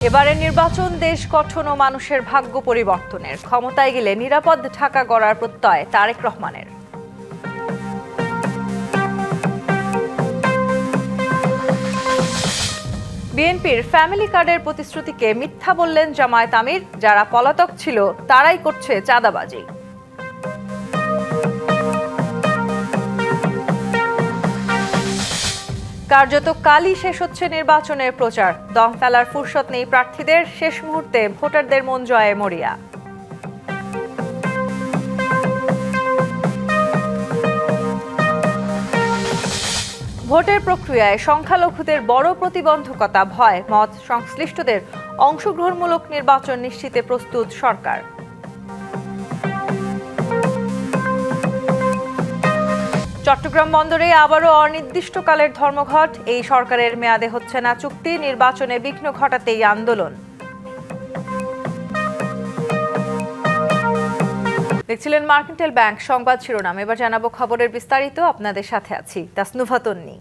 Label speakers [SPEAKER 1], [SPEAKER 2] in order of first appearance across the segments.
[SPEAKER 1] এবারের নির্বাচন দেশ গঠন ও মানুষের ভাগ্য পরিবর্তনের। ক্ষমতায় গেলে নিরাপদ ঢাকা গড়ার প্রত্যয় তারেক রহমানের। বিএনপির ফ্যামিলি কার্ডের প্রতিশ্রুতিকে মিথ্যা বললেন জামায়াত আমির। যারা পলাতক ছিল তারাই করছে চাঁদাবাজি। কার্যত কালই শেষ হচ্ছে নির্বাচনের প্রচার। দম ফেলার ফুরসত নেই প্রার্থীদের। শেষ মুহূর্তে ভোটারদের মন জয়ে মরিয়া। ভোটের প্রক্রিয়ায় সংখ্যালঘুদের বড় প্রতিবন্ধকতা ভয়। মত সংশ্লিষ্টদের অংশগ্রহণমূলক নির্বাচন নিশ্চিতে প্রস্তুত সরকার। চট্টগ্রাম বন্দরে আবারও অনির্দিষ্টকালের ধর্মঘট। এই সরকারের মেয়াদে হচ্ছে না চুক্তি। নির্বাচনে বিঘ্ন ঘটাতেই আন্দোলন। দেখছিলেন মার্কেন্টাইল ব্যাংক সংবাদ শিরোনাম। এবার জানাবো খবরের বিস্তারিত। আপনাদের সাথে আছি তাসনুভা তন্নি।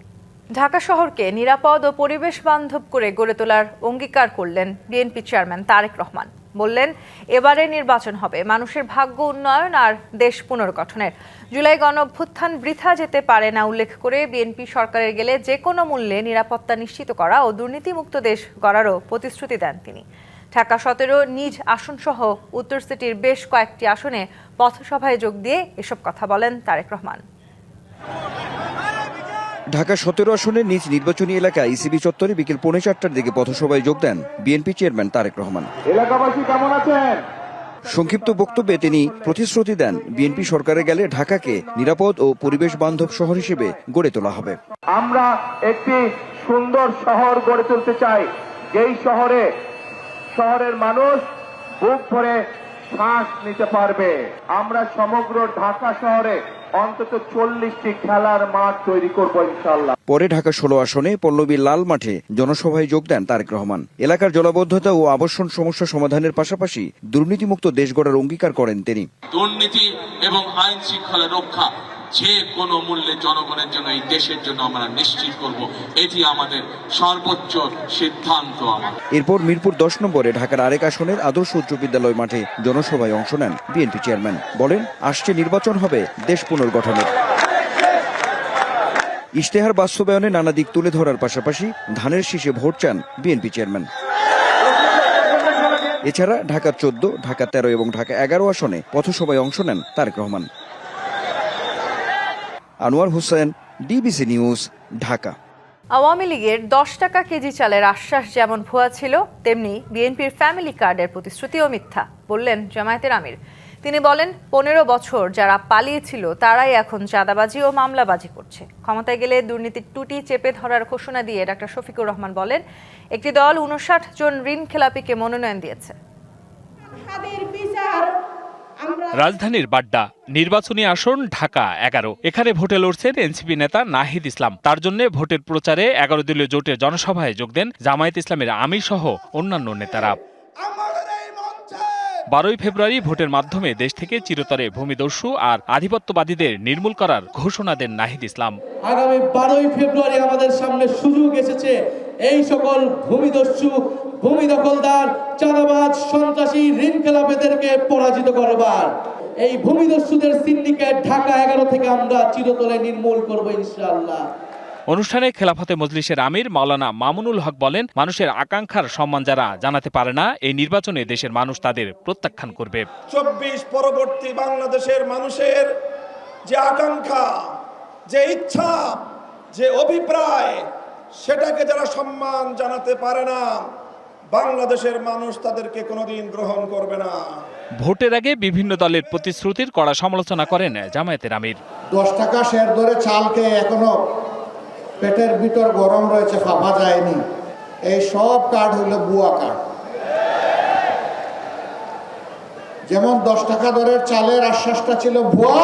[SPEAKER 1] ঢাকা শহরকে নিরাপদ ও পরিবেশ বান্ধব করে গড়ে তোলার অঙ্গীকার করলেন বিএনপি চেয়ারম্যান তারেক রহমান। বললেন, এবারে নির্বাচন হবে মানুষের ভাগ্য উন্নয়ন আর দেশ পুনর্গঠনের। জুলাই গণঅভ্যুত্থান বৃথা যেতে পারে না উল্লেখ করে বিএনপি সরকারের গেলে যে কোনো মূল্যে নিরাপত্তা নিশ্চিত করা ও দুর্নীতিমুক্ত দেশ গড়ারও প্রতিশ্রুতি দেন তিনি। ঢাকা 17 নিজ আসনসহ উত্তর সিটির বেশ কয়েকটি আসনে পথসভায় যোগ দিয়ে এসব কথা বলেন তারেক রহমান।
[SPEAKER 2] ঢাকা 17 আসনের নিজ নির্বাচনী এলাকা ইসিবি চত্বরে বিকেল 4:45টার দিকে পথসভায় যোগ দেন বিএনপি চেয়ারম্যান তারেক রহমান।
[SPEAKER 3] এলাকাবাসী কেমন আছেন?
[SPEAKER 2] সংক্ষিপ্ত বক্তব্যে তিনি প্রতিশ্রুতি দেন, বিএনপি সরকারে গেলে ঢাকাকে নিরাপদ ও পরিবেশ বান্ধব শহর হিসেবে গড়ে তোলা হবে।
[SPEAKER 3] আমরা একটি সুন্দর শহর গড়ে তুলতে চাই, যেই শহরের মানুষ বুক ভরে শ্বাস নিতে পারবে। আমরা সমগ্র ঢাকা শহরে অন্তত 40টি খেলার মাঠ তৈরি করব ইনশাআল্লাহ।
[SPEAKER 2] পরে ঢাকা 16 আসনে পল্লবীর লাল মাঠে জনসভায় যোগ দেন তারেক রহমান। এলাকার জলাবদ্ধতা ও আবাসন সমস্যা সমাধানের পাশাপাশি দুর্নীতিমুক্ত দেশ গড়ার অঙ্গীকার করেন তিনি।
[SPEAKER 4] দুর্নীতি এবং আইন শৃঙ্খলা রক্ষা যে কোনো মূল্যে জনগণের জন্য, এই দেশের জন্য আমরা নিশ্চিত করব, এটি আমাদের সর্বোচ্চ সিদ্ধান্ত।
[SPEAKER 2] এরপর মিরপুর 10 নম্বরে ঢাকার আরেক আসনের আদর্শ উচ্চ বিদ্যালয় মাঠে জনসভায় অংশ নেন বিএনপি চেয়ারম্যান। বলেন, আসছে নির্বাচন হবে দেশ পুনর্গঠনের। ইশতেহার বাস্তবায়নে নানা দিক তুলে ধরার পাশাপাশি ধানের শীষে ভোট চান বিএনপি চেয়ারম্যান। এছাড়া ঢাকা 14, ঢাকা 13 এবং ঢাকা 11 আসনে পথসভায় অংশ নেন তারেক রহমান। Anwar Hossain, DBC news, Dhaka.
[SPEAKER 1] আওয়ামী লীগের 10 টাকা কেজি চালের আশ্বাস যেমন ভুয়া ছিল, তেমনি বিএনপির ফ্যামিলি কার্ডের প্রতিশ্রুতিও মিথ্যা বললেন জামায়াতের আমির। তিনি বলেন, 15 বছর যারা পালিয়েছিল তারাই এখন চাঁদাবাজি ও মামলাবাজি করছে। ক্ষমতায় গেলে দুর্নীতির টুটি চেপে ধরার ঘোষণা দিয়ে ডাক্তার শফিকুর রহমান বলেন, একটি দল 59 জন ঋণ খেলাপিকে মনোনয়ন দিয়েছে।
[SPEAKER 5] রাজধানীর বাড্ডা নির্বাচনী আসন ঢাকা 11। এখানে ভোটে লড়ছেন এনসিপি নেতা নাহিদ ইসলাম। তার জন্য ভোটের প্রচারে 11 দলীয় জোটের জনসভায় যোগ দেন জামায়াত ইসলামের আমির সহ অন্যান্য নেতারা। 12 ফেব্রুয়ারি ভোটের মাধ্যমে দেশ থেকে চিরতরে ভূমিদস্যু আর আধিপত্যবাদীদের নির্মূল করার ঘোষণা দেন নাহিদ ইসলাম।
[SPEAKER 6] আগামী 12 ফেব্রুয়ারি আমাদের সামনে সুযোগ এসেছে এই সকল ভূমিদস্যু, ভূমি দখলদার, চাঁদাবাজ, সন্ত্রাসী, ঋণ খেলাপিদেরকে পরাজিত করবার। এই ভূমিদস্যুদের সিন্ডিকেট ঢাকা 11 থেকে আমরা চিরতরে নির্মূল করব ইনশাআল্লাহ।
[SPEAKER 5] অনুষ্ঠানে খেলাফতে মজলিসের আমির মাওলানা মামুনুল হক বলেন, মানুষের আকাঙ্ক্ষার সম্মান যারা জানাতে পারে না, এই নির্বাচনে দেশের মানুষ তাদের প্রত্যাখ্যান করবে।
[SPEAKER 7] 24 পরবর্তী বাংলাদেশের মানুষের যে আকাঙ্ক্ষা, যে ইচ্ছা, যে অভিপ্রায়, সেটাকে যারা সম্মান জানাতে পারে না, বাংলাদেশের মানুষ তাদেরকে কোনোদিন গ্রহণ করবে না।
[SPEAKER 5] ভোটের আগে বিভিন্ন দলের প্রতিশ্রুতির কড়া সমালোচনা করেন জামায়াতের আমির।
[SPEAKER 8] 10 টাকা শের ধরে চালকে এখনো পেটের ভিতর গরম রয়েছে, ফাঁপা যায়নি। এই সব কার্ড হইল ভুয়া কার্ড। যেমন 10 টাকা দরের চালের আশ্বাসটা ছিল ভুয়া,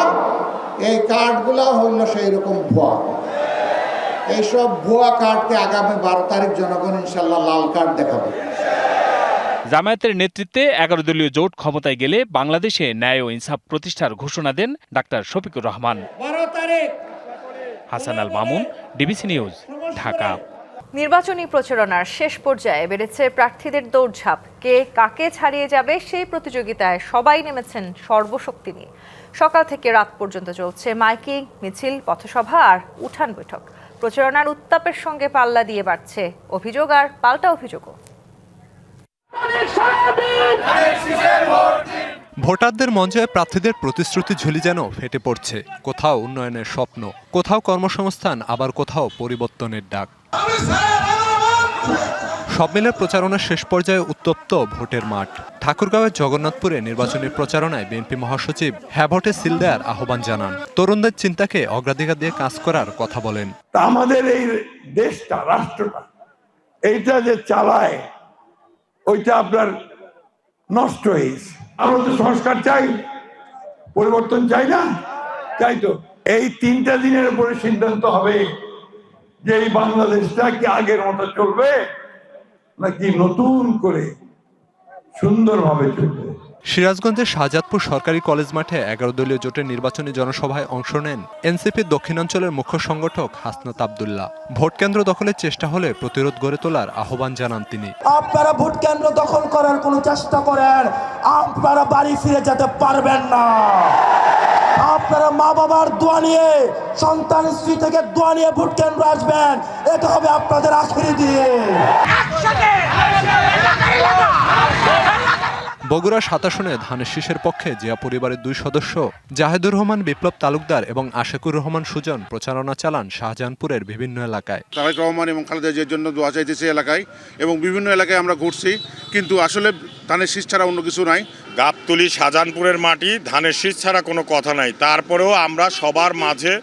[SPEAKER 8] এই কার্ডগুলো হইল সেই রকম ভুয়া। এইসব ভুয়া কার্ডকে আগামী 12 তারিখ জনগণ ইনশাল্লাহ লাল কার্ড দেখাবে।
[SPEAKER 5] জামায়াতের নেতৃত্বে 11 দলীয় জোট ক্ষমতায় গেলে বাংলাদেশে ন্যায় ও ইনসাফ প্রতিষ্ঠার ঘোষণা দেন ডাক্তার শফিকুর রহমান।
[SPEAKER 6] 12 তারিখ।
[SPEAKER 5] Hasan Al Mamun, DBC news, Dhaka.
[SPEAKER 1] নির্বাচনী প্রচারণার শেষ পর্যায়ে বেড়েছে প্রার্থীদের দৌড়ঝাঁপ। কে কাকে ছাড়িয়ে যাবে সেই প্রতিযোগিতায় সবাই নেমেছেন সর্বশক্তি নিয়ে। সকাল থেকে রাত পর্যন্ত চলছে মাইকিং, মিছিল, পথসভা আর উঠান বৈঠক। প্রচারণার উত্তাপের সঙ্গে পাল্লা দিয়ে বাড়ছে অভিযোগ আর পাল্টা অভিযোগও।
[SPEAKER 9] ভোটারদের মঞ্চে প্রার্থীদের প্রতিশ্রুতি ঝুলি যেন ফেটে পড়ছে। কোথাও উন্নয়নের স্বপ্ন, কোথাও কর্মসংস্থান, আবার কোথাও পরিবর্তনের ডাক। সব মিলে প্রচারণার শেষ পর্যায়ে উত্তপ্ত ভোটের মাঠ। ঠাকুরগাঁওয়ের জগন্নাথপুরে নির্বাচনী প্রচারণায় বিএনপি মহাসচিব হ্যাঁ ভোটে সিল দেওয়ার আহ্বান জানান। তরুণদের চিন্তাকে অগ্রাধিকার দিয়ে কাজ করার কথা বলেন।
[SPEAKER 10] আমাদের এই দেশটা, রাষ্ট্রটা, এইটা যে চালায় ওইটা আপনার নষ্ট হয়েছে। আমরা তো সংস্কার চাই, পরিবর্তন চাই না, চাই তো। এই 3টা দিনের উপরে সিদ্ধান্ত হবে যে এই বাংলাদেশটা কি আগের মতো চলবে নাকি নতুন করে সুন্দরভাবে চলবে।
[SPEAKER 9] সিরাজগঞ্জের শাহজাদপুর সরকারি কলেজ মাঠে 11 দলীয় জোটের নির্বাচনী জনসভায় অংশ নেন এনসিপির দক্ষিণাঞ্চলের মুখ্য সংগঠক হাসনাত আব্দুল্লাহ। ভোট কেন্দ্র দখলের চেষ্টা হলে প্রতিরোধ গড়ে তোলার আহ্বান জানান তিনি।
[SPEAKER 6] আপনারা ভোট কেন্দ্র দখল করার কোনো চেষ্টা করেন, আপনারা বাড়ি ফিরে যেতে পারবেন না। আপনারা মা বাবার দোয়া নিয়ে, সন্তান স্ত্রী থেকে দোয়া নিয়ে ভোট কেন্দ্র আসবেন, এটা হবে আপনাদের আখেরি দিন।
[SPEAKER 9] বগুড়া 7 আসনে ধানের শীষের পক্ষে জিয়া পরিবারের 2 সদস্য জাহেদুর রহমান বিপ্লব তালুকদার এবং আশিকুর রহমান সুজন প্রচারণা চালান শাহজাহানপুরের বিভিন্ন এলাকায়।
[SPEAKER 11] তারেক রহমান এবং খালেদা জিয়ার জন্য দোয়া চাইতেছে এলাকায়, এবং বিভিন্ন এলাকায় আমরা ঘুরছি, কিন্তু আসলে ধানের শীষ ছাড়া অন্য কিছু নাই।
[SPEAKER 12] গাবতলী শাহজাহানপুরের মাটি, ধানের শীষ ছাড়া কোনো কথা নাই। তারপরেও আমরা সবার মাঝে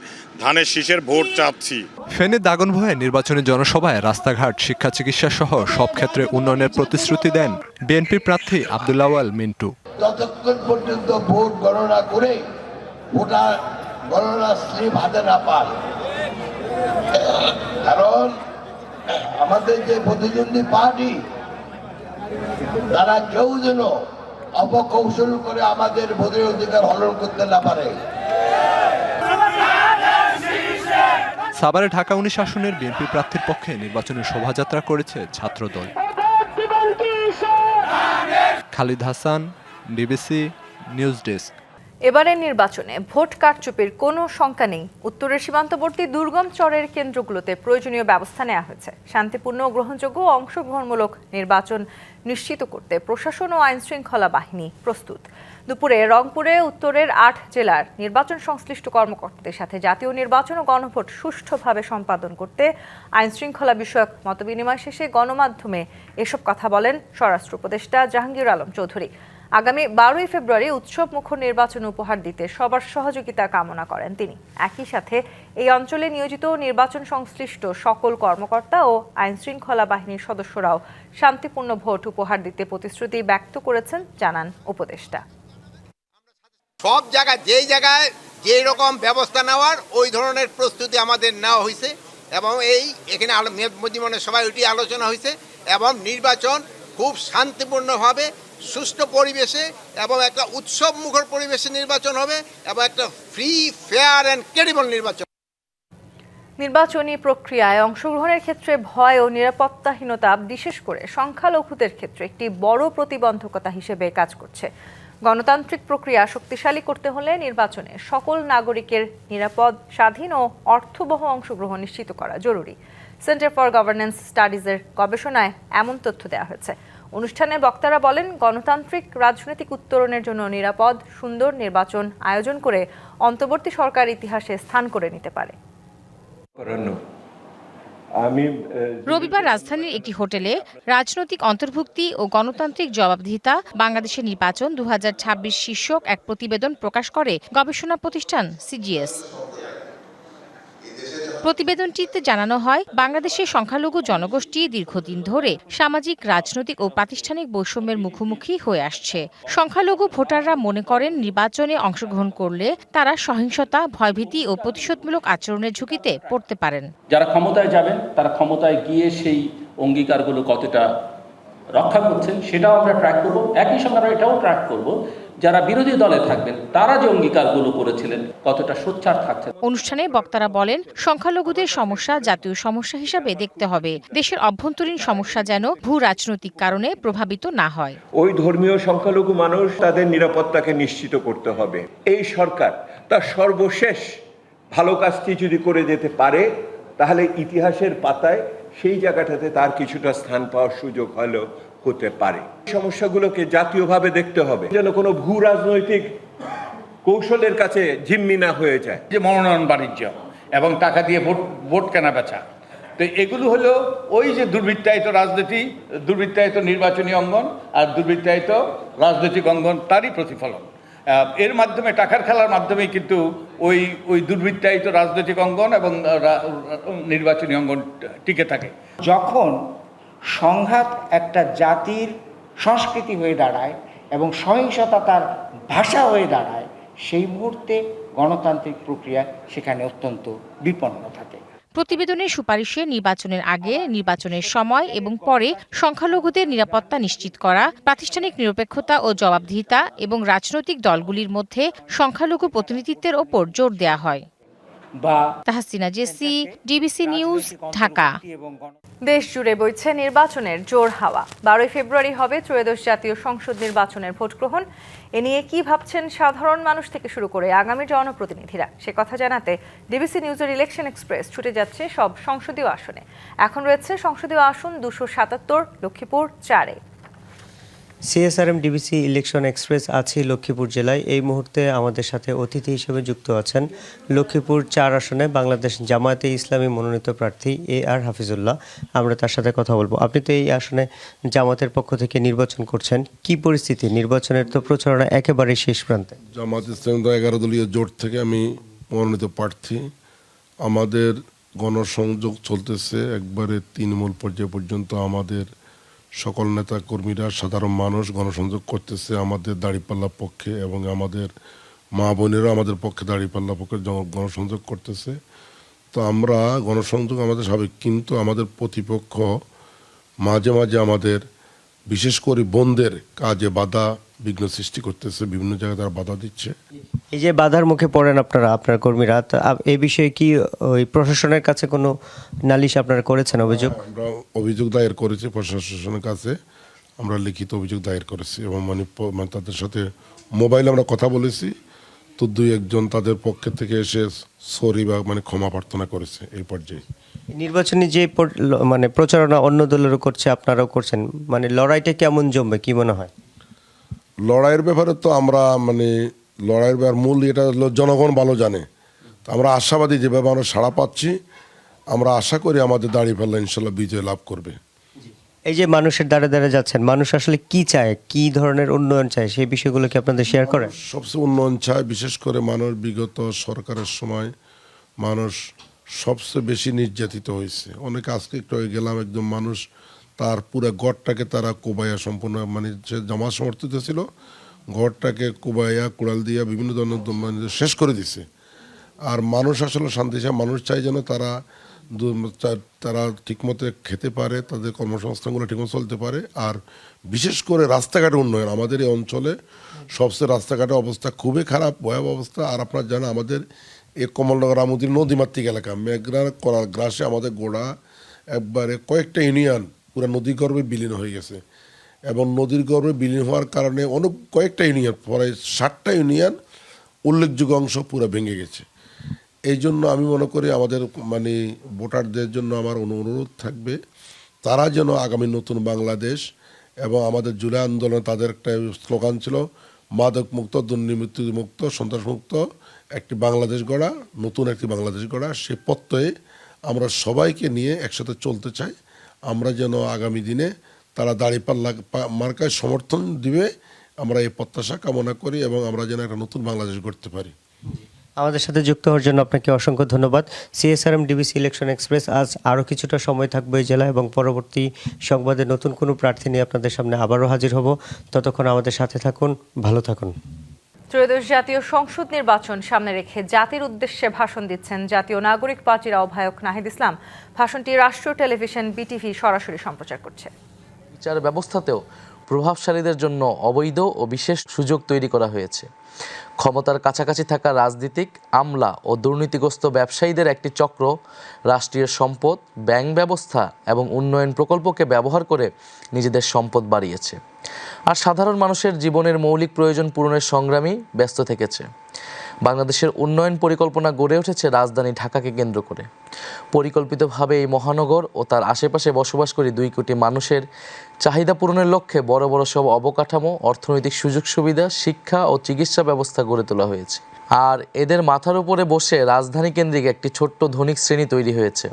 [SPEAKER 12] ধানের শীষের ভোট চাচ্ছি।
[SPEAKER 9] ফেনীর দাগনভূঞায় নির্বাচনী জনসভায় রাস্তাঘাট, শিক্ষা, চিকিৎসা সহ সব ক্ষেত্রে উন্নয়নের প্রতিশ্রুতি দেন বিএনপি প্রার্থী আব্দুল্লাহ আওয়াল মিন্টু।
[SPEAKER 8] যতক্ষণ পর্যন্ত ভোট গণনা করে ভোটার গণনা স্লিপ হাতে না পান, কারণ আমাদের যে প্রতিদ্বন্দ্বী পার্টি তারা কেউ যেন অপকৌশল করে আমাদের ভোটের অধিকার হরণ করতে না পারে।
[SPEAKER 9] সাভারে ঢাকা 19 আসনের বিএনপি প্রার্থীর পক্ষে নির্বাচনী শোভাযাত্রা করেছে Chhatradal. Khalid Hasan, DBC news desk.
[SPEAKER 1] এবারের নির্বাচনে ভোট কারচুপির কোনো শঙ্কা নেই। উত্তরের সীমান্তবর্তী দুর্গম চরের কেন্দ্রগুলোতে প্রয়োজনীয় ব্যবস্থা নেওয়া হয়েছে। শান্তিপূর্ণ, গ্রহণযোগ্য ও অংশগ্রহণমূলক নির্বাচন নিশ্চিত করতে প্রশাসন ও আইন শৃঙ্খলা বাহিনী প্রস্তুত। দুপুরে রংপুরে উত্তরের 8 জেলার নির্বাচন সংশ্লিষ্ট কর্মকর্তাদের সাথে জাতীয় নির্বাচন ও গণভোট সুষ্ঠুভাবে সম্পাদন করতে আইন শৃঙ্খলা বিষয়ক মতবিনিময় শেষে গণমাধ্যমে এসব কথা বলেন স্বরাষ্ট্র উপদেষ্টা জাহাঙ্গীর আলম চৌধুরী। আগামী 12ই ফেব্রুয়ারি উৎসব মুখর নির্বাচন উপহার দিতে সবার সহযোগিতা কামনা করেন তিনি। একই সাথে এই অঞ্চলে নিয়োজিত নির্বাচন সংশ্লিষ্ট সকল কর্মকর্তা ও আইন শৃঙ্খলা বাহিনীর সদস্যরাও শান্তিপূর্ণ ভোট উপহার দিতে প্রতিশ্রুতি ব্যক্ত করেছেন, জানান উপদেষ্টা।
[SPEAKER 13] সব জায়গায় যেই জায়গায় যেই রকম ব্যবস্থা নেওয়ার ওই ধরনের প্রস্তুতি আমাদের নেওয়া হয়েছে, এবং এখানে মধ্যমনের সবাই ওইটি আলোচনা হয়েছে, এবং নির্বাচন খুব শান্তিপূর্ণভাবে সুষ্ঠু পরিবেশে এবং একটা উৎসব মুখর পরিবেশে নির্বাচন হবে, এবং একটা ফ্রি, ফেয়ার অ্যান্ড ক্রেডিবল নির্বাচন।
[SPEAKER 1] নির্বাচনী প্রক্রিয়ায় অংশগ্রহণের ক্ষেত্রে ভয় ও নিরাপত্তাহীনতা বিশেষ করে সংখ্যালঘুদের ক্ষেত্রে একটি বড় প্রতিবন্ধকতা হিসেবে কাজ করছে। গণতান্ত্রিক প্রক্রিয়া শক্তিশালী করতে হলে নির্বাচনে সকল নাগরিকের নিরাপদ, স্বাধীন ও অর্থবহ অংশগ্রহণ নিশ্চিত করা জরুরি। সেন্টার ফর গভর্নেন্স স্টাডিজের গবেষণায় এমন তথ্য দেওয়া হয়েছে। অনুষ্ঠানে বক্তারা বলেন, গণতান্ত্রিক রাজনৈতিক উত্তরণের জন্য নিরাপদ, সুন্দর নির্বাচন আয়োজন করে অন্তর্বর্তী সরকার ইতিহাসে স্থান করে নিতে পারে।
[SPEAKER 14] রবিবার রাজধানীর একটি হোটেলে রাজনৈতিক অন্তর্ভুক্তি ও গণতান্ত্রিক জবাবদিহিতা বাংলাদেশের নির্বাচন 2026 শীর্ষক এক প্রতিবেদন প্রকাশ করে গবেষণা প্রতিষ্ঠান সিজিএস। প্রতিবেদনটিতে জানানো হয়, বাংলাদেশের সংখ্যালঘু জনগোষ্ঠী দীর্ঘদিন ধরে সামাজিক, রাজনৈতিক ও প্রাতিষ্ঠানিক বৈষম্যের মুখোমুখি হয়ে আসছে। সংখ্যালঘু ভোটাররা মনে করেন নির্বাচনে অংশগ্রহণ করলে তারা সহিংসতা, ভয়ভীতি ও প্রতিশোধমূলক আচরণের ঝুঁকিতে পড়তে পারেন।
[SPEAKER 15] যারা ক্ষমতায় যাবেন তারা ক্ষমতায় গিয়ে সেই অঙ্গীকারগুলো কতটা রক্ষা করছেন সেটাও আমরা ট্র্যাক করব। একই সঙ্গে আমরা এটাও ট্র্যাক করব যারা বিরোধী দলে থাকবেন তারা যে অঙ্গীকারগুলো করেছিলেন কতটা সোচ্চার থাকছে।
[SPEAKER 14] অনুষ্ঠানে বক্তারা বলেন, সংখ্যালঘুদের সমস্যা জাতীয় সমস্যা হিসাবে দেখতে হবে। দেশের অভ্যন্তরীণ সমস্যা যেন ভূ রাজনৈতিক কারণে প্রভাবিত না হয়।
[SPEAKER 16] ওই ধর্মীয় সংখ্যালঘু মানুষ তাদের নিরাপত্তাকে নিশ্চিত করতে হবে। এই সরকার তার সর্বশেষ ভালো কাজটি যদি করে যেতে পারে তাহলে ইতিহাসের পাতায় সেই জায়গাটাতে তার কিছুটা স্থান পাওয়ার সুযোগ হলেও হতে পারে। সমস্যাগুলোকে জাতীয়ভাবে দেখতে হবে, যেন কোনো ভূ রাজনৈতিক কৌশলের কাছে জিম্মি না হয়ে যায়।
[SPEAKER 17] যে মনোনয়ন বাণিজ্য এবং টাকা দিয়ে ভোট কেনা বেচা, তো এগুলো হলো ওই যে দুর্বৃত্তায়িত রাজনীতি, দুর্বৃত্তায়িত নির্বাচনী অঙ্গন আর দুর্বৃত্তায়িত রাজনৈতিক অঙ্গন, তারই প্রতিফলন। এর মাধ্যমে টাকার খেলার মাধ্যমেই কিন্তু ওই দুর্বৃত্তায়িত রাজনৈতিক অঙ্গন এবং নির্বাচনী অঙ্গন টিকে থাকে।
[SPEAKER 18] যখন সংঘাত একটা জাতির সংস্কৃতি হয়ে দাঁড়ায় এবং সহিংসতা তার ভাষা হয়ে দাঁড়ায়, সেই মুহূর্তে গণতান্ত্রিক প্রক্রিয়া সেখানে অত্যন্ত বিপন্ন থাকে।
[SPEAKER 14] প্রতিবেদনের সুপারিশে নির্বাচনের আগে, নির্বাচনের সময় এবং পরে সংখ্যালঘুদের নিরাপত্তা নিশ্চিত করা, প্রাতিষ্ঠানিক নিরপেক্ষতা ও জবাবদিহিতা এবং রাজনৈতিক দলগুলির মধ্যে সংখ্যালঘু প্রতিনিধিত্বের ওপর জোর দেওয়া হয়। Tahsina Jessy, DBC news, Dhaka.
[SPEAKER 1] দেশ জুড়ে বইছে নির্বাচনের জোর হাওয়া। 12 ফেব্রুয়ারি হবে ত্রয়োদশ জাতীয় সংসদ নির্বাচনের ভোট গ্রহণ। এ নিয়ে কি ভাবছেন সাধারণ মানুষ থেকে শুরু করে আগামী জনপ্রতিনিধিরা, সে কথা জানাতে ডিবিসি নিউজের ইলেকশন এক্সপ্রেস ছুটে যাচ্ছে সব সংসদীয় আসনে। এখন রয়েছে সংসদীয় আসন 277, লক্ষ্মীপুর 4-এ।
[SPEAKER 19] সিএসআরএম ডিবিসি ইলেকশন এক্সপ্রেস আছে লক্ষ্মীপুর জেলায়। এই মুহূর্তে আমাদের সাথে অতিথি হিসেবে যুক্ত আছেন লক্ষ্মীপুর 4 আসনে বাংলাদেশ জামায়াতে ইসলামী মনোনীত প্রার্থী AR হাফিজুল্লাহ। আমরা তার সাথে কথা বলবো। আপনি তো এই আসনে জামাতের পক্ষ থেকে নির্বাচন করছেন, কি পরিস্থিতি? নির্বাচনের তো প্রচারণা একেবারে শেষ প্রান্তে।
[SPEAKER 10] জামাত ইসলামী 11 দলীয় জোট থেকে আমি মনোনীত প্রার্থী। আমাদের গণসংযোগ চলতেছে একবারে তৃণমূল পর্যায় পর্যন্ত। আমাদের সকল নেতা কর্মীরা, সাধারণ মানুষ গণসংযোগ করতেছে আমাদের দাঁড়িপাল্লার পক্ষে, এবং আমাদের মা বোনেরা আমাদের পক্ষে দাঁড়িপাল্লার পক্ষে গণসংযোগ করতেছে। তো আমরা গণসংযোগ আমাদের স্বাভাবিক, কিন্তু আমাদের প্রতিপক্ষ মাঝে মাঝে আমাদের বিশেষ করে বোনদের কাজে বাধা বিঘ্ন সৃষ্টি করতেছে, বিভিন্ন জায়গায় তারা বাধা দিচ্ছে।
[SPEAKER 19] এই যে বাধার মুখে পড়েন আপনার কর্মীরা, এই বিষয়ে কি ওই প্রশাসনের কাছে কোনো নালিশ আপনারা করেছেন? অভিযোগ
[SPEAKER 10] আমরা অভিযোগ দায়ের করেছি প্রশাসনের কাছে, আমরা লিখিত অভিযোগ দায়ের করেছি, এবং মানে তাদের সাথে মোবাইলে আমরা কথা বলেছি। তো 2-1 তাদের পক্ষ থেকে এসে সরি বা মানে ক্ষমা প্রার্থনা করেছে। এই পর্যায়ে
[SPEAKER 19] নির্বাচনী যে মানে প্রচারণা অন্য দলেরও করছে, আপনারাও করছেন, মানে লড়াইটা কেমন জমবে কি মনে হয়?
[SPEAKER 10] লড়াইয়ের ব্যাপারে তো আমরা মানে লড়াইয়ের ব্যাপার মূল এটা হলো জনগণ ভালো জানে। তো আমরা আশাবাদী, যেভাবে আমরা সাড়া পাচ্ছি, আমরা আশা করি আমাদের দাঁড়িপাল্লা ইনশাল্লাহ বিজয় লাভ করবে।
[SPEAKER 19] এই যে মানুষের দ্বারে দ্বারে যাচ্ছেন, মানুষ আসলে কি চায়, কি ধরনের উন্নয়ন চায়, সেই বিষয়গুলো কি আপনাদের শেয়ার করেন?
[SPEAKER 10] সবচেয়ে উন্নয়ন চায়, বিশেষ করে মানুষ বিগত সরকারের সময় মানুষ সবচেয়ে বেশি নির্যাতিত হয়েছে। অনেকে আজকে একটু গেলাম, একদম মানুষ তার পুরো ঘরটাকে তারা কোবাইয়া সম্পূর্ণ, মানে সে জামাত সমর্থিত ছিল, ঘরটাকে কোবাইয়া কুড়াল দিয়া বিভিন্ন ধরনের মানে শেষ করে দিছে। আর মানুষ আসলে শান্তি চায়, মানুষ চায় যেন তারা ঠিকমতো খেতে পারে, তাদের কর্মসংস্থানগুলো ঠিকমতো চলতে পারে। আর বিশেষ করে রাস্তাঘাটের উন্নয়ন। আমাদের এই অঞ্চলে সবচেয়ে রাস্তাঘাটের অবস্থা খুবই খারাপ, ভয়াবহ অবস্থা। আর আপনারা জানেন আমাদের এই কমলনগর আমুদির নদীমাতৃক এলাকা, মেঘনার করার গ্রাসে আমাদের গোড়া একবারে কয়েকটা ইউনিয়ন পুরো নদী গর্ভে বিলীন হয়ে গেছে, এবং নদীর গর্ভে বিলীন হওয়ার কারণে অনেক কয়েকটা ইউনিয়ন, প্রায় 60টা ইউনিয়ন উল্লেখযোগ্য অংশ পুরো ভেঙে গেছে। এই জন্য আমি মনে করি আমাদের মানে ভোটারদের জন্য আমার অনুরোধ থাকবে, তারা যেন আগামী নতুন বাংলাদেশ, এবং আমাদের জুলাই আন্দোলনে তাদের একটা স্লোগান ছিল মাদক মুক্ত, দুর্নীতি মুক্ত, সন্ত্রাস মুক্ত একটি বাংলাদেশ গড়া, নতুন একটি বাংলাদেশ গড়া। সে প্রত্যয়ে আমরা সবাইকে নিয়ে একসাথে চলতে চাই। আমরা যেন আগামী দিনে তারা দাঁড়িপাল্লা মার্কায় সমর্থন দিবে, আমরা এই প্রত্যাশা কামনা করি, এবং আমরা যেন একটা নতুন বাংলাদেশ গড়তে পারি।
[SPEAKER 19] আমাদের সাথে যুক্ত হওয়ার জন্য আপনাকে অসংখ্য ধন্যবাদ। সিএসআরএম ডিবিসি ইলেকশন এক্সপ্রেস আজ আরও কিছুটা সময় থাকবে এই জেলা, এবং পরবর্তী সংবাদে নতুন কোনো প্রার্থী নিয়ে আপনাদের সামনে আবারও হাজির হব। ততক্ষণ আমাদের সাথে থাকুন, ভালো থাকুন।
[SPEAKER 1] ত্রয়োদশ জাতীয় সংসদ নির্বাচন সামনে রেখে জাতির উদ্দেশ্যে ভাষণ দিচ্ছেন জাতীয় নাগরিক পার্টির আহ্বায়ক নাহিদ ইসলাম। ভাষণটি রাষ্ট্রীয় টেলিভিশন বিটিভি সরাসরি সম্প্রচার করছে।
[SPEAKER 20] বিচার ব্যবস্থাতেও প্রভাবশালীদের জন্য অবৈধ ও বিশেষ সুযোগ তৈরি করা হয়েছে। ক্ষমতার কাছাকাছি থাকা রাজনীতিক, আমলা ও দুর্নীতিগ্রস্ত ব্যবসায়ীদের একটি চক্র রাষ্ট্রীয় সম্পদ, ব্যাংক ব্যবস্থা এবং উন্নয়ন প্রকল্পকে ব্যবহার করে নিজেদের সম্পদ বাড়িয়েছে, আর সাধারণ মানুষের জীবনের মৌলিক প্রয়োজন পূরণের সংগ্রামী ব্যস্ত থেকেছে। বাংলাদেশের উন্নয়ন পরিকল্পনা গড়ে উঠেছে রাজধানী ঢাকাকে কেন্দ্র করে। পরিকল্পিতভাবে এই মহানগর ও তার আশেপাশে বসবাসকারী 2 কোটি মানুষের চাহিদা পূরণের লক্ষ্যে বড় বড় সব অবকাঠামো, অর্থনৈতিক সুযোগ সুবিধা, শিক্ষা ও চিকিৎসা ব্যবস্থা গড়ে তোলা হয়েছে। আর এদের মাথার উপরে বসে রাজধানী কেন্দ্রিক একটি ছোট্ট ধনিক শ্রেণী তৈরি হয়েছে,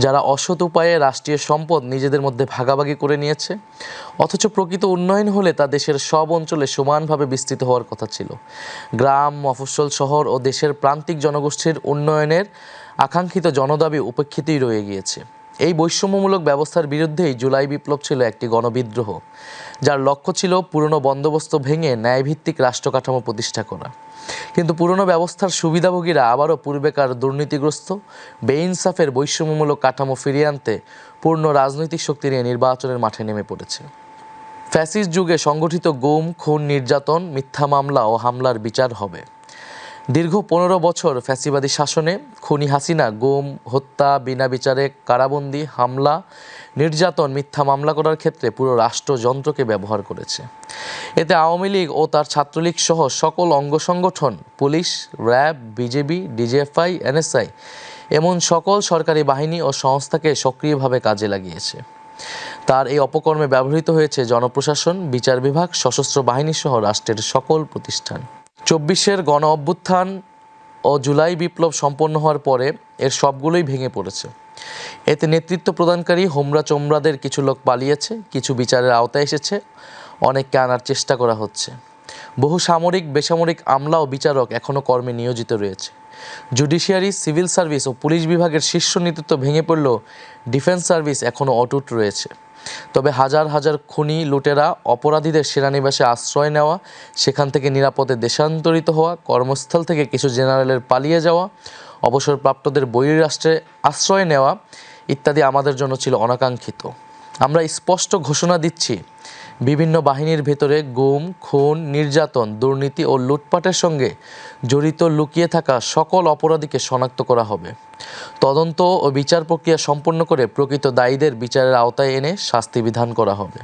[SPEAKER 20] যারা অসৎ উপায়ে রাষ্ট্রীয় সম্পদ নিজেদের মধ্যে ভাগাভাগি করে নিয়েছে। অথচ প্রকৃত উন্নয়ন হলে তা দেশের সব অঞ্চলে সমানভাবে বিস্তৃত হওয়ার কথা ছিল। গ্রাম, মফস্বল, শহর ও দেশের প্রান্তিক জনগোষ্ঠীর উন্নয়নের আকাঙ্ক্ষিত জনদাবি উপেক্ষিতই রয়ে গিয়েছে। এই বৈষম্যমূলক ব্যবস্থার বিরুদ্ধেই জুলাই বিপ্লব ছিল একটি গণবিদ্রোহ, যার লক্ষ্য ছিল পুরনো বন্দোবস্ত ভেঙে ন্যায়ভিত্তিক রাষ্ট্র কাঠামো প্রতিষ্ঠা করা। কিন্তু পুরনো ব্যবস্থার সুবিধাভোগীরা আবারও পূর্বেকার দুর্নীতিগ্রস্ত, বেইনসাফের বৈষম্যমূলক কাঠামো ফিরিয়ে আনতে পূর্ণ রাজনৈতিক শক্তি নিয়ে নির্বাচনের মাঠে নেমে পড়েছে। ফ্যাসিস্ট যুগে সংগঠিত গুম, খুন, নির্যাতন, মিথ্যা মামলা ও হামলার বিচার হবে। দীর্ঘ 15 বছর ফ্যাসিবাদী শাসনে খুনি হাসিনা গুম, হত্যা, বিনা বিচারে কারাবন্দী, হামলা, নির্যাতন, মিথ্যা মামলা করার ক্ষেত্রে পুরো রাষ্ট্রযন্ত্রকে ব্যবহার করেছে। এতে আওয়ামী লীগ ও তার ছাত্রলীগ সহ সকল অঙ্গ সংগঠন, police, RAB, BJP, DGFI, NSI এমন সকল সরকারি বাহিনী ও সংস্থাকে সক্রিয়ভাবে কাজে লাগিয়েছে। তার এই অপকর্মে ব্যবহৃত হয়েছে জনপ্রশাসন, বিচার বিভাগ, সশস্ত্র বাহিনী সহ রাষ্ট্রের সকল প্রতিষ্ঠান। 24-এর গণ অভ্যুত্থান ও জুলাই বিপ্লব সম্পন্ন হওয়ার পরে এর সবগুলোই ভেঙে পড়েছে। এতে নেতৃত্ব প্রদানকারী হোমরা চোমরাদের কিছু লোক পালিয়েছে, কিছু বিচারের আওতায় এসেছে, অনেককে আনার চেষ্টা করা হচ্ছে। বহু সামরিক, বেসামরিক আমলা ও বিচারক এখনও কর্মে নিয়োজিত রয়েছে। জুডিশিয়ারি, সিভিল সার্ভিস ও পুলিশ বিভাগের শীর্ষ নেতৃত্ব ভেঙে পড়লেও ডিফেন্স সার্ভিস এখনও অটুট রয়েছে। তবে হাজার হাজার খুনি, লুটেরা, অপরাধীদের সেনানিবাসে আশ্রয় নেওয়া, সেখান থেকে নিরাপদে দেশান্তরিত হওয়া, কর্মস্থল থেকে কিছু জেনারেলের পালিয়ে যাওয়া, অবসরপ্রাপ্তদের বহির্রাষ্ট্রে আশ্রয় নেওয়া ইত্যাদি আমাদের জন্য ছিল অনাকাঙ্ক্ষিত। আমরা স্পষ্ট ঘোষণা দিচ্ছি, বিভিন্ন বাহিনীর ভেতরে গুম, খুন, নির্যাতন, দুর্নীতি ও লুটপাটের সঙ্গে জড়িত লুকিয়ে থাকা সকল অপরাধীকে শনাক্ত করা হবে। তদন্ত ও বিচার প্রক্রিয়া সম্পন্ন করে প্রকৃত দায়ীদের বিচারের আওতায় এনে শাস্তি বিধান করা হবে।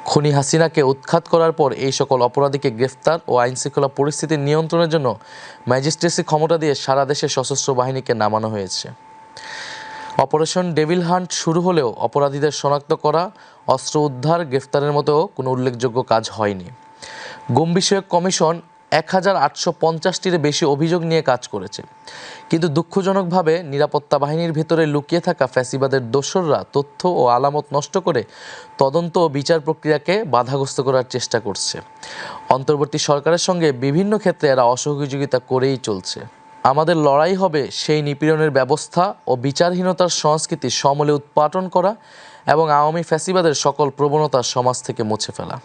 [SPEAKER 20] খুনি হাসিনাকে উৎখাত করার পর এই সকল অপরাধীকে গ্রেফতার ও আইনশৃঙ্খলা পরিস্থিতি নিয়ন্ত্রণের জন্য ম্যাজিস্ট্রেসি ক্ষমতা দিয়ে সারা দেশে সশস্ত্র বাহিনীকে নামানো হয়েছে। অপারেশন ডেভিল হান্ট শুরু হলেও অপরাধীদের শনাক্ত করা, অস্ত্র উদ্ধার, গ্রেফতারের মতো কোনো উল্লেখযোগ্য কাজ হয়নি। গুম বিষয়ক কমিশন 1850-টির বেশি অভিযোগ নিয়ে কাজ করেছে, কিন্তু দুঃখজনকভাবে নিরাপত্তা বাহিনীর ভেতরে লুকিয়ে থাকা ফ্যাসিবাদের দোসররা তথ্য ও আলামত নষ্ট করে তদন্ত ও বিচার প্রক্রিয়াকে বাধাগ্রস্ত করার চেষ্টা করছে। অন্তর্বর্তী সরকারের সঙ্গে বিভিন্ন ক্ষেত্রে এরা অসহযোগিতা করেই চলছে। আমাদের লড়াই হবে সেই নিপীড়নের ব্যবস্থা ও বিচারহীনতার সংস্কৃতি সমূলে উৎপাটন করা এবং আওয়ামী ফ্যাসিবাদের সকল প্রবণতা সমাজ থেকে মুছে ফেলা।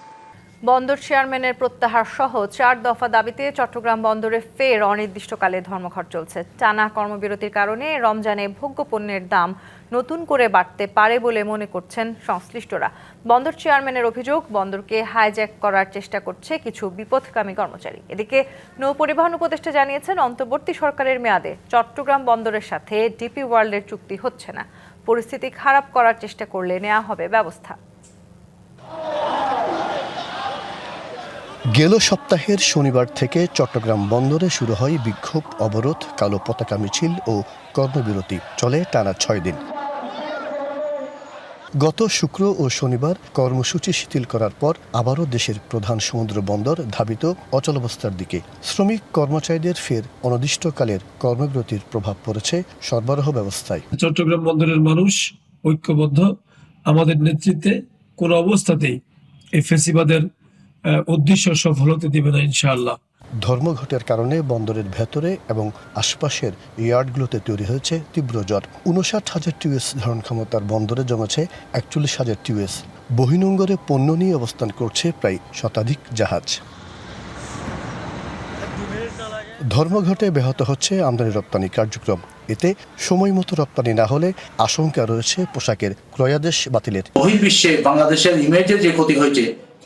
[SPEAKER 1] বন্দর চেয়ারম্যানের প্রত্যাহার সহ 4 দফা দাবিতে চট্টগ্রাম বন্দরে ফের অনির্দিষ্টকালে ধর্মঘট চলছে। টানা কর্মবিরতির কারণে রমজানে ভোগ্যপণ্যের দাম নতুন করে বাড়তে পারে বলে মনে করছেন সংশ্লিষ্টরা। বন্দর চেয়ারম্যানের অভিযোগ, বন্দরকে হাইজ্যাক করার চেষ্টা করছে কিছু বিপথগামী কর্মচারী। এদিকে নৌ পরিবহন উপদেষ্টা জানিয়েছেন, অন্তর্বর্তী সরকারের মেয়াদে চট্টগ্রাম বন্দরের সাথে ডিপি ওয়ার্ল্ডের চুক্তি হচ্ছে না। পরিস্থিতি খারাপ করার চেষ্টা করলে নেওয়া হবে ব্যবস্থা।
[SPEAKER 21] গেল সপ্তাহের শনিবার থেকে চট্টগ্রাম বন্দরে শুরু হয় বিক্ষোভ, অবরোধ, কালো পতাকা মিছিল ও কর্মবিরতি। চলে টানা 6 দিন। গত শুক্র ও শনিবার কর্মসূচি শিথিল করার পর আবারও দেশের প্রধান সমুদ্র বন্দর ধাবিত অচলাবস্থার দিকে। শ্রমিক কর্মচারীদের ফের অনির্দিষ্টকালের কর্মবিরতির প্রভাব পড়েছে সরবরাহ ব্যবস্থায়।
[SPEAKER 22] চট্টগ্রাম বন্দরের মানুষ ঐক্যবদ্ধ। আমাদের নেতৃত্বে কোনো অবস্থাতেই এই ফ্যাসিবাদের উদ্দেশ্য সফল হতে দিবে না ইনশাআল্লাহ।
[SPEAKER 21] ধর্মঘটের কারণে বন্দরের ভেতরে এবং আশপাশের ইয়ার্ডগুলোতে তৈরি হয়েছে তীব্র জ্বর। 59,000 টিউএস ধারণ ক্ষমতার বন্দরে জমেছে 41,000 টিউএস। বহির্নোঙরে পণ্য নিয়ে অবস্থান করছে প্রায় শতাধিক জাহাজ। ধর্মঘটে ব্যাহত হচ্ছে আমদানি রপ্তানি কার্যক্রম। এতে সময় মতো রপ্তানি না হলে আশঙ্কা রয়েছে পোশাকের ক্রয়াদেশ বাতিলের।
[SPEAKER 23] বহির্বিশ্বে বাংলাদেশের ইমেজের যে ক্ষতি হয়েছে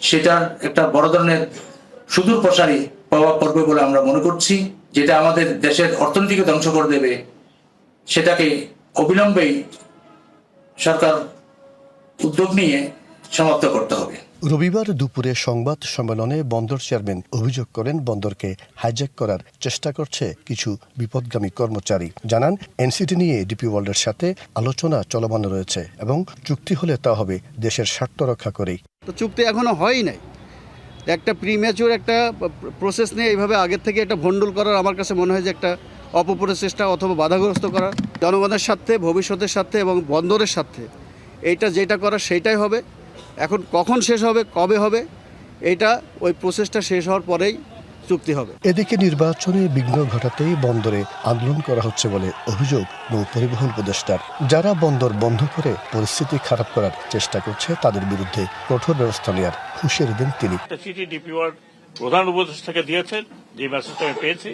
[SPEAKER 3] সেটার একটা বড় ধরনের সুদূর প্রসারী প্রভাব পড়বে বলে আমরা মনে করছি, যেটা আমাদের দেশের অর্থনীতিকে ধ্বংস করে দেবে। সেটাকে অবিলম্বেই সরকার উদ্যোগ নিয়ে সমাপ্ত করতে হবে।
[SPEAKER 21] রবিবার দুপুরে সংবাদ সম্মেলনে বন্দর চেয়ারম্যান অভিযোগ করেন বন্দরকে হাইজ্যাক করার চেষ্টা করছে কিছু বিপদগামী কর্মচারী। জানান এনসিটি নিয়ে ডিপি ওয়ার্ল্ডের সাথে আলোচনা চলমান রয়েছে এবং চুক্তি হলে তা হবে দেশের স্বার্থ রক্ষা করেই।
[SPEAKER 4] তো চুক্তি এখনো হয়ই নাই, একটা প্রিম্যাচুর একটা প্রসেস নিয়ে এইভাবে আগের থেকে একটা ভন্ডুল করার আমার কাছে মনে হয় যে একটা অপপ্রচেষ্টা অথবা বাধাগ্রস্ত করার। জনগণের স্বার্থে, ভবিষ্যতের স্বার্থে এবং বন্দরের স্বার্থে এইটা যেটা করার সেইটাই হবে। এখন কখন শেষ হবে, কবে হবে, এটা ওই প্রসেসটা শেষ হওয়ার পরেই চুক্তি হবে।
[SPEAKER 21] এদিকে নির্বাচনে বিঘ্ন ঘটাতেই বন্দরে আন্দোলন করা হচ্ছে বলে অভিযোগ নৌ পরিবহন উপদেষ্টার। যারা বন্দর বন্ধ করে পরিস্থিতি খারাপ করার চেষ্টা করছে তাদের বিরুদ্ধে কঠোর ব্যবস্থা নেওয়ার হুঁশিয়ারি দেন তিনি।
[SPEAKER 23] চিঠি ডিপি ওয়ার্ল্ড প্রধান উপদেষ্টাকে দিয়েছেন, যে মেসেজটা আমি পেয়েছি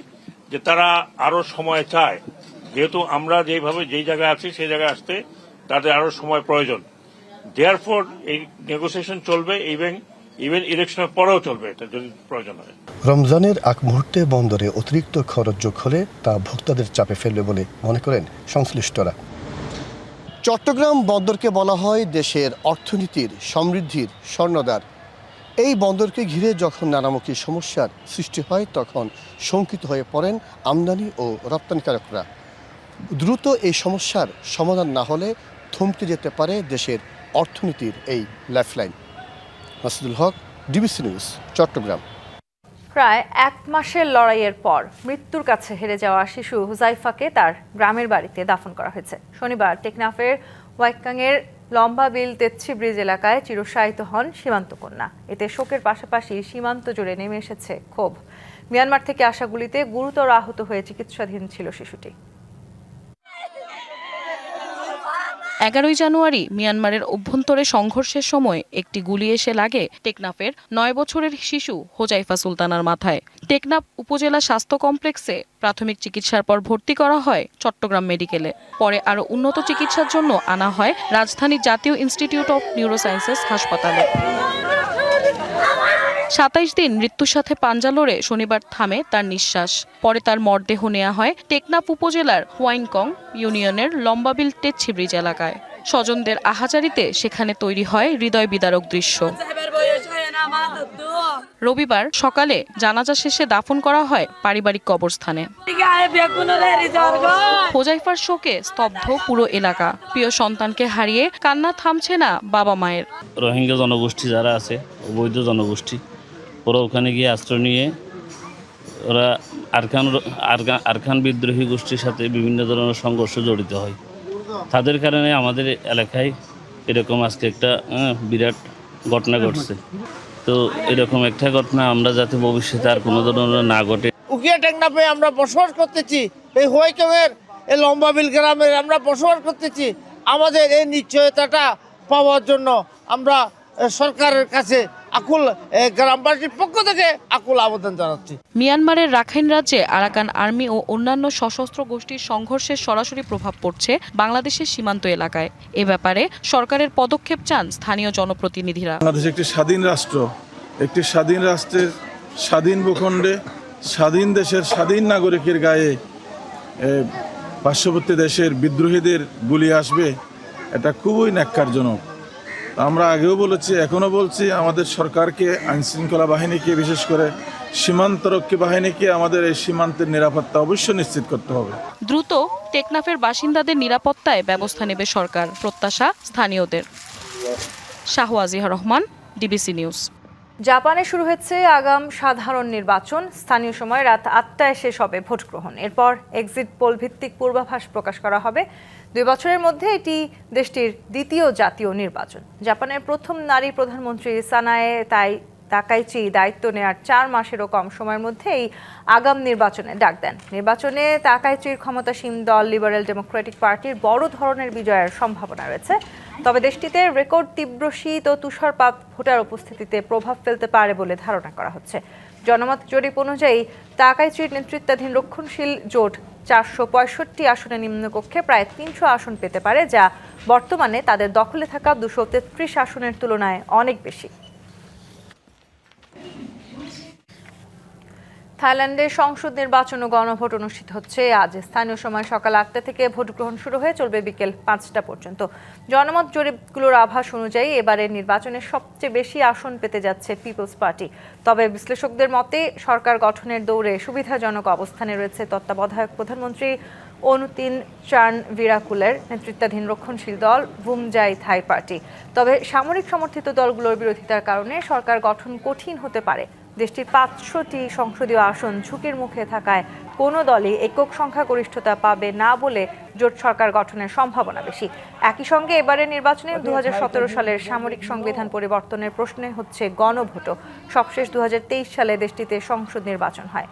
[SPEAKER 23] যে তারা আরো সময় চায়, যেহেতু আমরা যেভাবে যেই জায়গায় আছি সেই জায়গায় আসতে তাদের আরো সময় প্রয়োজন। দেয়ারফর এই নেগোসিয়েশন চলবে, ইভেন ইলেকশনের পরেও চলবে, এটা যদি প্রয়োজন হয়।
[SPEAKER 21] রমজানের আগ মুহূর্তে বন্দরে অতিরিক্ত খরচ যোগ হলে তা ভোক্তাদের চাপে ফেলবে বলে মনে করেন সংশ্লিষ্টরা। চট্টগ্রাম বন্দরকে বলা হয় দেশের অর্থনীতির সমৃদ্ধির স্বর্ণদ্বার। এই বন্দরকে ঘিরে যখন নানামুখী সমস্যার সৃষ্টি হয় তখন শঙ্কিত হয়ে পড়েন আমদানি ও রপ্তানিকারকরা। দ্রুত এই সমস্যার সমাধান না হলে থমকে যেতে পারে দেশের অর্থনীতির এই লাইফলাইন। মাসুদুল হক, ডিবিসি নিউজ, চট্টগ্রাম।
[SPEAKER 1] প্রায় 1 মাসের লড়াইয়ের পর মৃত্যুর কাছে হেরে যাওয়া শিশু হুজাইফাকে তার গ্রামের বাড়িতে দাফন করা হয়েছে। শনিবার টেকনাফের ওয়াইকাংয়ের লম্বা বিল তেচ্ছি ব্রিজ এলাকায় চিরশায়িত হন সীমান্ত কন্যা। এতে শোকের পাশাপাশি সীমান্ত জুড়ে নেমে এসেছে ক্ষোভ। মিয়ানমার থেকে আসা গুলিতে গুরুতর আহত হয়ে চিকিৎসাধীন ছিল শিশুটি।
[SPEAKER 24] 11 জানুয়ারি মিয়ানমারের অভ্যন্তরে সংঘর্ষের সময় একটি গুলি এসে লাগে টেকনাফের 9 বছরের শিশু হোজাইফা সুলতানার মাথায়। টেকনাফ উপজেলা স্বাস্থ্য কমপ্লেক্সে প্রাথমিক চিকিৎসার পর ভর্তি করা হয় চট্টগ্রাম মেডিকেলে। পরে আরও উন্নত চিকিৎসার জন্য আনা হয় রাজধানীর জাতীয় ইনস্টিটিউট অফ নিউরোসায়েন্সেস হাসপাতালে। 27 দিন মৃত্যুর সাথে পাঞ্জা লড়ে শনিবার থামে তার নিঃশ্বাস। পরে তার মরদেহ নেওয়া হয় টেকনাফ উপজেলার ওয়াইনকং ইউনিয়নের লম্বাবিল তেচ্ছি ব্রিজ এলাকায়। স্বজনদের আহাজারিতে সেখানে তৈরি হয় হৃদয় বিদারক দৃশ্য। রবিবার সকালে জানাজা শেষে দাফন করা হয় পারিবারিক কবরস্থানে। হোজাইফার শোকে স্তব্ধ পুরো এলাকা। প্রিয় সন্তানকে হারিয়ে কান্না থামছে না বাবা মায়ের।
[SPEAKER 25] রোহিঙ্গা জনগোষ্ঠী যারা আছে, অবৈধ জনগোষ্ঠী, ওরা ওখানে গিয়ে আশ্রয় নিয়ে ওরা আরকান বিদ্রোহী গোষ্ঠীর সাথে বিভিন্ন ধরনের সংঘর্ষ জড়িত হয়। তাদের কারণে আমাদের এলাকায় এরকম আজকে একটা বিরাট ঘটনা ঘটছে। তো এরকম একটা ঘটনা আমরা যাতে ভবিষ্যতে আর কোনো ধরনের না ঘটে।
[SPEAKER 26] উকিয়া টেকনাফে আমরা বসবাস করতেছি, এই হোয়াইকামের এই লম্বাবিল গ্রামের আমরা বসবাস করতেছি। আমাদের এই নিশ্চয়তাটা পাওয়ার জন্য আমরা সরকারের কাছে আকুল গ্রামবাসীর পক্ষ থেকে আকুল আবেদন জানাচ্ছি।
[SPEAKER 24] মিয়ানমারের রাখাইন রাজ্যে আরাকান আর্মি ও অন্যান্য সশস্ত্র গোষ্ঠীর সংঘর্ষের সরাসরি প্রভাব পড়ছে বাংলাদেশের সীমান্ত এলাকায়। এ ব্যাপারে সরকারের পদক্ষেপ চান স্থানীয় জনপ্রতিনিধিরা।
[SPEAKER 27] বাংলাদেশ একটি স্বাধীন রাষ্ট্র, একটি স্বাধীন রাষ্ট্রের স্বাধীন ভূখণ্ডে স্বাধীন দেশের স্বাধীন নাগরিকের গায়ে পার্শ্ববর্তী দেশের বিদ্রোহীদের গুলি আসবে, এটা খুবই ন্যাক্কারজনক। আমরা আগেও বলেছি, এখনও বলছি, আমাদের সরকারকে, আইনশৃঙ্খলা বাহিনীকে, বিশেষ করে সীমান্তরক্ষী বাহিনীকে আমাদের এই সীমান্তের নিরাপত্তা অবশ্যই নিশ্চিত করতে হবে।
[SPEAKER 24] দ্রুত টেকনাফের বাসিন্দাদের নিরাপত্তায় ব্যবস্থা নেবে সরকার, প্রত্যাশা স্থানীয়দের। শাহওয়াজিহা রহমান, ডিবিসি নিউজ।
[SPEAKER 1] জাপানে শুরু হচ্ছে আগাম সাধারণ নির্বাচন। স্থানীয় সময় রাত 8টায় শেষ হবে ভোট গ্রহণ। এরপর এক্সিট পোল ভিত্তিক পূর্বাভাস প্রকাশ করা হবে। 2 বছরের মধ্যে এটি দেশটির দ্বিতীয় জাতীয় নির্বাচন। জাপানের প্রথম নারী প্রধানমন্ত্রী সানায়ে তাকাইচি দায়িত্ব নেওয়ার 4 মাসেরও কম সময়ের মধ্যে এই আগাম নির্বাচনে ডাক দেন। নির্বাচনে তাকাইচির ক্ষমতাসীন দল লিবারেল ডেমোক্রেটিক পার্টির বড় ধরনের বিজয়ের সম্ভাবনা রয়েছে। তবে দেশটিতে রেকর্ড তীব্র শীত ও তুষারপাত ভোটার উপস্থিতিতে প্রভাব ফেলতে পারে বলে ধারণা করা হচ্ছে। জনমত জরিপ অনুযায়ী তাকাইচির নেতৃত্বাধীন রক্ষণশীল জোট 465 আসনে নিম্নকক্ষে প্রায় 300 আসন পেতে পারে, যা বর্তমানে তাদের দখলে থাকা 233 আসনের তুলনায় অনেক বেশি। থাইল্যান্ডে সংসদ নির্বাচন ও গণভোট অনুষ্ঠিত হচ্ছে আজ। স্থানীয় সময় সকাল 8টা থেকে ভোট গ্রহণ শুরু হয়ে চলবে বিকেল 5টা পর্যন্ত। জনমত জরিপগুলোর আভাস অনুযায়ী এবারের নির্বাচনে সবচেয়ে বেশি আসন পেতে যাচ্ছে পিপলস পার্টি। তবে বিশ্লেষকদের মতে সরকার গঠনের দৌড়ে সুবিধাজনক অবস্থানে রয়েছে তত্ত্বাবধায়ক প্রধানমন্ত্রী অনুতিন চান ভিরাকুলের নেতৃত্বাধীন রক্ষণশীল দল বুমজাই থাই পার্টি। তবে সামরিক সমর্থিত দলগুলোর বিরোধিতার কারণে সরকার গঠন কঠিন হতে পারে। দেশটির 500টি সংসদীয় আসন ঝুঁকির মুখে থাকায় কোনো দলই একক সংখ্যাগরিষ্ঠতা পাবে না বলে জোট সরকার গঠনের সম্ভাবনা বেশি। একই সঙ্গে এবারের নির্বাচনে 2017 সালের সামরিক সংবিধান পরিবর্তনের প্রশ্নে হচ্ছে গণভোটও। সবশেষ 2023 সালে দেশটিতে সংসদ নির্বাচন হয়।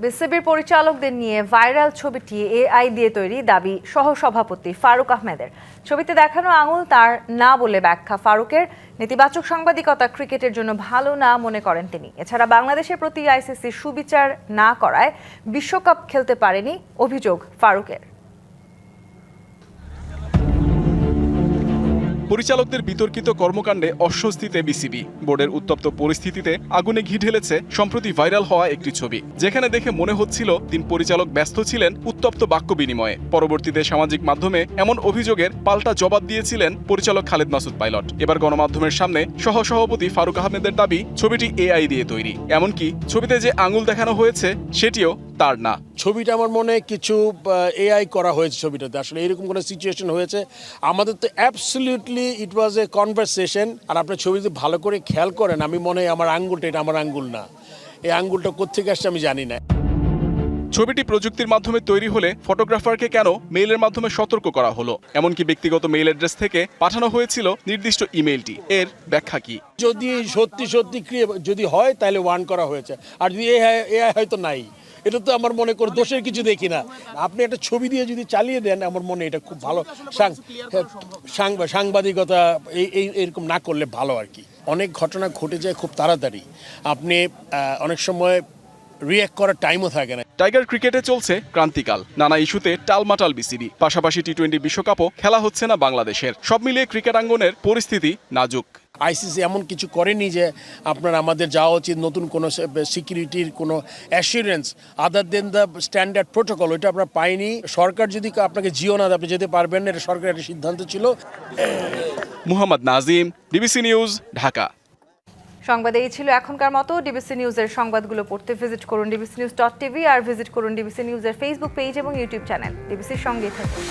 [SPEAKER 1] বিসিবির পরিচালকদের নিয়ে ভাইরাল ছবিটি এআই দিয়ে তৈরি, দাবি সহসভাপতি ফারুক আহমেদের। ছবিতে দেখানো আঙুল তার না বলে ব্যাখ্যা ফারুকের। নেতিবাচক সাংবাদিকতা ক্রিকেটের জন্য ভালো না মনে করেন তিনি। এছাড়া বাংলাদেশের প্রতি আইসিসি সুবিচার না করায় বিশ্বকাপ খেলতে পারেনি অভিযোগ ফারুকের।
[SPEAKER 2] পরিচালকদের বিতর্কিত কর্মকাণ্ডে অস্বস্তিতে বিসিবি। বোর্ডের উত্তপ্ত পরিস্থিতিতে আগুনে ঘি ঢেলেছে সম্প্রতি ভাইরাল হওয়া একটি ছবি, যেখানে দেখে মনে হচ্ছিল 3 পরিচালক ব্যস্ত ছিলেন উত্তপ্ত বাক্য বিনিময়ে। পরবর্তীতে সামাজিক মাধ্যমে এমন অভিযোগের পাল্টা জবাব দিয়েছিলেন পরিচালক খালেদ মাসুদ পাইলট। এবার গণমাধ্যমের সামনে সহসভাপতি ফারুক আহমেদের দাবি ছবিটি এআই দিয়ে তৈরি, এমনকি ছবিতে যে আঙুল দেখানো হয়েছে সেটিও তার না।
[SPEAKER 5] ছবিটা আমার মনে কিছু এআই করা হয়েছে ছবিটাতে। আসলে এরকম কোনো সিচুয়েশন হয়েছে আমাদের তো absolutely it was a conversation. আর আপনার ছবি যদি ভালো করে খেয়াল করেন, আমি মনে হয় আমার আঙ্গুলটা, এটা আমার আঙ্গুল না। এই আঙ্গুলটা কোত্থেকে আসছে আমি জানি না।
[SPEAKER 2] ছবিটি প্রযুক্তির মাধ্যমে তৈরি হলে ফটোগ্রাফারকে কেন মেইলের মাধ্যমে সতর্ক করা হলো? এমনকি ব্যক্তিগত মেইল অ্যাড্রেস থেকে পাঠানো হয়েছিল নির্দিষ্ট ইমেইলটি, এর ব্যাখ্যা কি?
[SPEAKER 5] যদি সত্যি যদি হয় তাহলে ওয়ান করা হয়েছে, আর যদি এআই হয়তো নাই। এটা তো আমার মনে করি দোষের কিছু দেখি না। আপনি একটা ছবি দিয়ে যদি চালিয়ে দেন, আমার মনে এটা খুব ভালো সাংবাদিকতা এরকম না করলে ভালো আর কি। অনেক ঘটনা ঘটে যায় খুব তাড়াতাড়ি, আপনি অনেক সময় রিঅ্যাক্ট করার টাইমও থাকে না।
[SPEAKER 2] টাইগার ক্রিকেটে চলছে ক্রান্তিকাল, নানা ইস্যুতে টালমাটাল বিসিবি। পাশাপাশি টি-20 বিশ্বকাপও খেলা হচ্ছে না বাংলাদেশের। সব মিলিয়ে ক্রিকেট আঙ্গনের পরিস্থিতি নাজুক।
[SPEAKER 5] আইসিসি এমন কিছু করেনি যে আপনার আমাদের যাওয়া উচিত নতুন কোনো সিকিউরিটির কোনো assurance other than the standard protocol, ওইটা আমরা পাইনি। সরকার যদি আপনাকে জিও না, আপনি যেতে পারবেন না, এটা সরকারের একটা সিদ্ধান্ত ছিল।
[SPEAKER 2] Muhammad Nazim, DBC news, Dhaka.
[SPEAKER 1] সংবাদ এই ছিল এখনকার মতো। ডিবিসি নিউজের সংবাদগুলো পড়তে ভিজিট করুন dbcnews.tv আর ভিজিট করুন ডিবিসি নিউজের ফেসবুক পেজ এবং ইউটিউব চ্যানেল। ডিবিসির সঙ্গেই থাকুন।